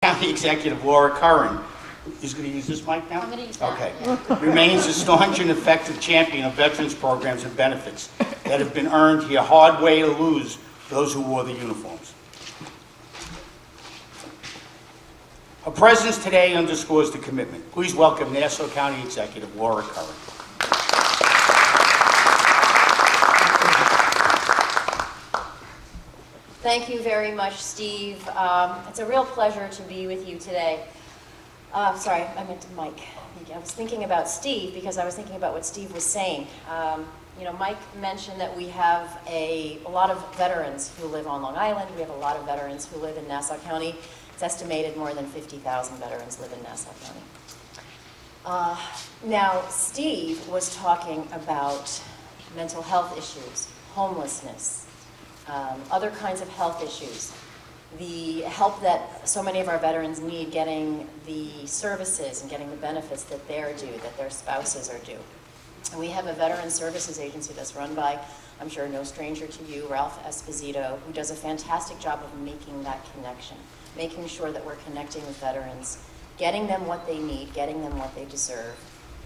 County Executive Laura Curran, he's going to use this mic now? I'm going to use that. Okay. Yeah. Remains a staunch and effective champion of veterans programs and benefits that have been earned here hard way to lose for those who wore the uniforms. Her presence today underscores the commitment. Please welcome Nassau County Executive Laura Curran. Thank you very much, Steve. It's a real pleasure to be with you today. Sorry, I meant to Mike. I was thinking about Steve because I was thinking about what Steve was saying. You know, Mike mentioned that we have a lot of veterans who live on Long Island. We have a lot of veterans who live in Nassau County. It's estimated more than 50,000 veterans live in Nassau County. Now, Steve was talking about mental health issues, homelessness, other kinds of health issues, the help that so many of our veterans need getting the services and getting the benefits that they're due, that their spouses are due. And we have a veteran services agency that's run by, I'm sure no stranger to you, Ralph Esposito, who does a fantastic job of making that connection, making sure that we're connecting with veterans, getting them what they need, getting them what they deserve,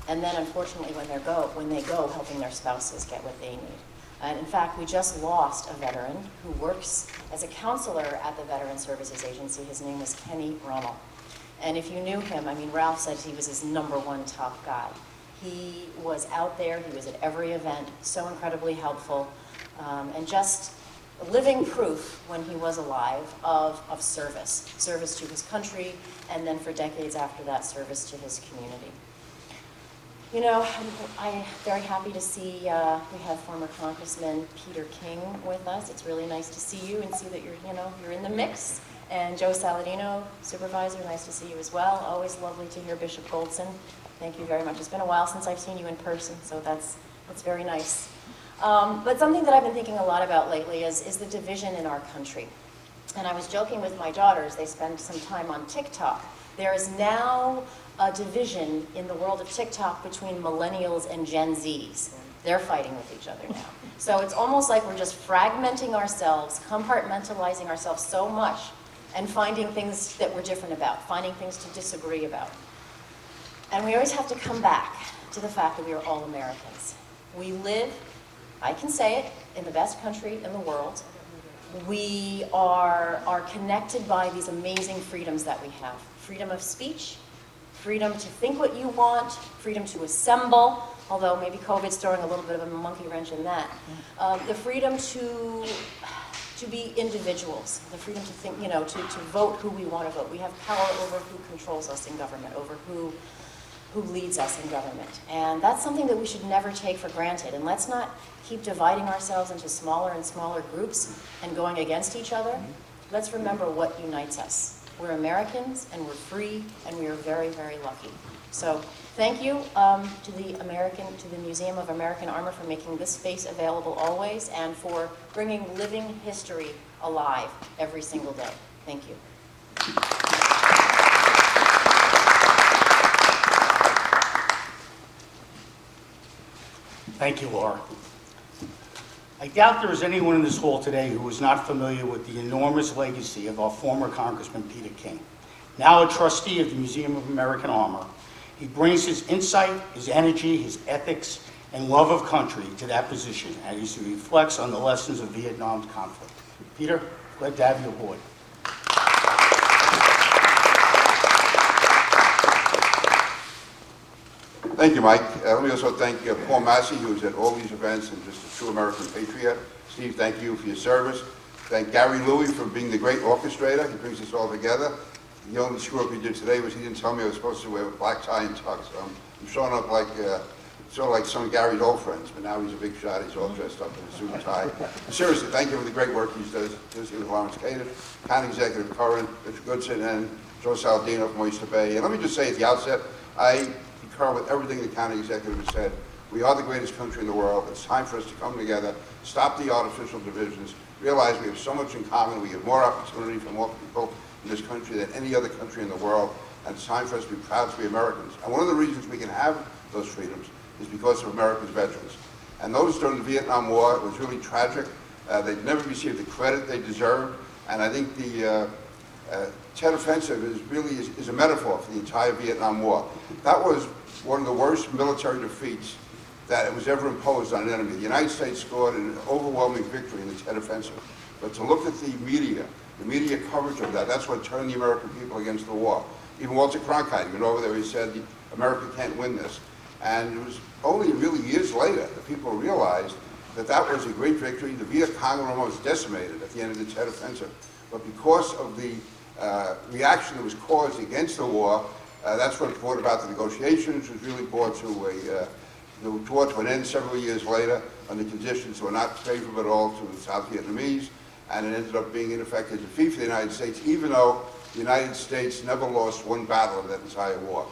and then unfortunately when they go, helping their spouses get what they need. And in fact, we just lost a veteran who works as a counselor at the Veteran Services Agency. His name was Kenny Runnell. And if you knew him, I mean, Ralph said he was his #1 top guy. He was out there, he was at every event, so incredibly helpful, and just living proof when he was alive of service to his country, and then for decades after that, service to his community. You know, I'm very happy to see we have former Congressman Peter King with us. It's really nice to see you and see that you're in the mix. And Joe Saladino, Supervisor, nice to see you as well. Always lovely to hear Bishop Goldson. Thank you very much. It's been a while since I've seen you in person, so that's very nice. But something that I've been thinking a lot about lately is the division in our country. And I was joking with my daughters. They spend some time on TikTok. There is now a division in the world of TikTok between millennials and Gen Zs. They're fighting with each other now. So it's almost like we're just fragmenting ourselves, compartmentalizing ourselves so much, and finding things that we're different about, finding things to disagree about. And we always have to come back to the fact that we are all Americans. We live, I can say it, in the best country in the world. We are connected by these amazing freedoms that we have. Freedom of speech, freedom to think what you want, freedom to assemble, although maybe COVID's throwing a little bit of a monkey wrench in that. The freedom to be individuals, the freedom to think, to vote who we want to vote. We have power over who controls us in government, over who leads us in government. And that's something that we should never take for granted. And let's not keep dividing ourselves into smaller and smaller groups and going against each other. Let's remember what unites us. We're Americans, and we're free, and we are very, very lucky. So thank you to the Museum of American Armor for making this space available always, and for bringing living history alive every single day. Thank you. Thank you, Laura. I doubt there is anyone in this hall today who is not familiar with the enormous legacy of our former Congressman Peter King. Now a trustee of the Museum of American Armor, he brings his insight, his energy, his ethics, and love of country to that position as he reflects on the lessons of Vietnam's conflict. Peter, glad to have you aboard. Thank you, Mike. Let me also thank Paul Massey, who's at all these events and just a true American patriot. Steve, thank you for your service. Thank Gary Louie for being the great orchestrator. He brings us all together. The only screw-up he did today was he didn't tell me I was supposed to wear a black tie and tux. So I'm showing up like sort of like some of Gary's old friends, but now he's a big shot. He's all dressed up in a suit and tie. But seriously, thank you for the great work he does here with Lawrence Caden, County Executive Curran, Richard Goodson, and Joe Saladino from Oyster Bay. And let me just say at the outset, I concur with everything the county executive has said. We are the greatest country in the world. It's time for us to come together, stop the artificial divisions, realize we have so much in common. We have more opportunity for more people in this country than any other country in the world. And it's time for us to be proud to be Americans. And one of the reasons we can have those freedoms is because of America's veterans. And those during the Vietnam War, it was really tragic. They never received the credit they deserved. And I think Tet Offensive is a metaphor for the entire Vietnam War. That was one of the worst military defeats that was ever imposed on an enemy. The United States scored an overwhelming victory in the Tet Offensive. But to look at the media coverage of that, that's what turned the American people against the war. Even Walter Cronkite, he went over there, he said, America can't win this. And it was only really years later that people realized that that was a great victory. The Viet Cong were almost decimated at the end of the Tet Offensive. But because of the reaction that was caused against the war, that's what brought about the negotiations, which really brought to an end several years later under conditions that were not favorable at all to the South Vietnamese, and it ended up being, in effect, a defeat for the United States, even though the United States never lost one battle in that entire war.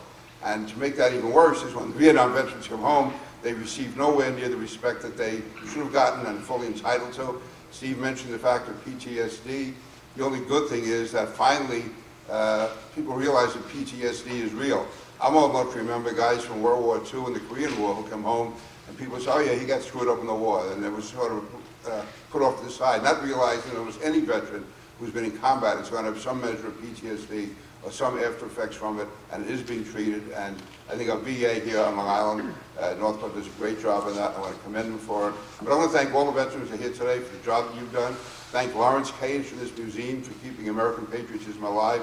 And to make that even worse is when the Vietnam veterans come home, they received nowhere near the respect that they should have gotten and fully entitled to. Steve mentioned the fact of PTSD. The only good thing is that finally people realize that PTSD is real. I'm old enough to remember guys from World War II and the Korean War who come home and people say, oh yeah, he got screwed up in the war, and it was sort of put off to the side, not realizing there was any veteran who's been in combat is going to have some measure of PTSD or some after effects from it, and it is being treated. And I think our VA here on Long Island, Northport, does a great job on that. I want to commend them for it. But I want to thank all the veterans who are here today for the job that you've done. Thank Lawrence Cage and this museum for keeping American patriotism alive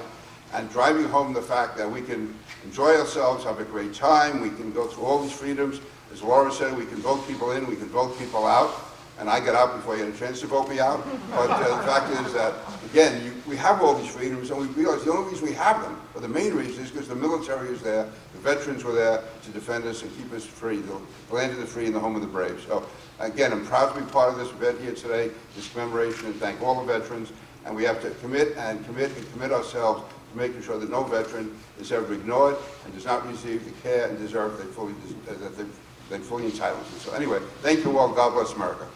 and driving home the fact that we can enjoy ourselves, have a great time, we can go through all these freedoms. As Laura said, we can vote people in, we can vote people out. And I got out before you had a chance to vote me out. But the fact is that, again, we have all these freedoms, and we realize the only reason we have them, or the main reason, is because the military is there, the veterans were there to defend us and keep us free, the land of the free and the home of the brave. So, again, I'm proud to be part of this event here today, this commemoration, and thank all the veterans. And we have to commit ourselves to making sure that no veteran is ever ignored and does not receive the care and deserve that they're fully entitled to. So anyway, thank you all. God bless America.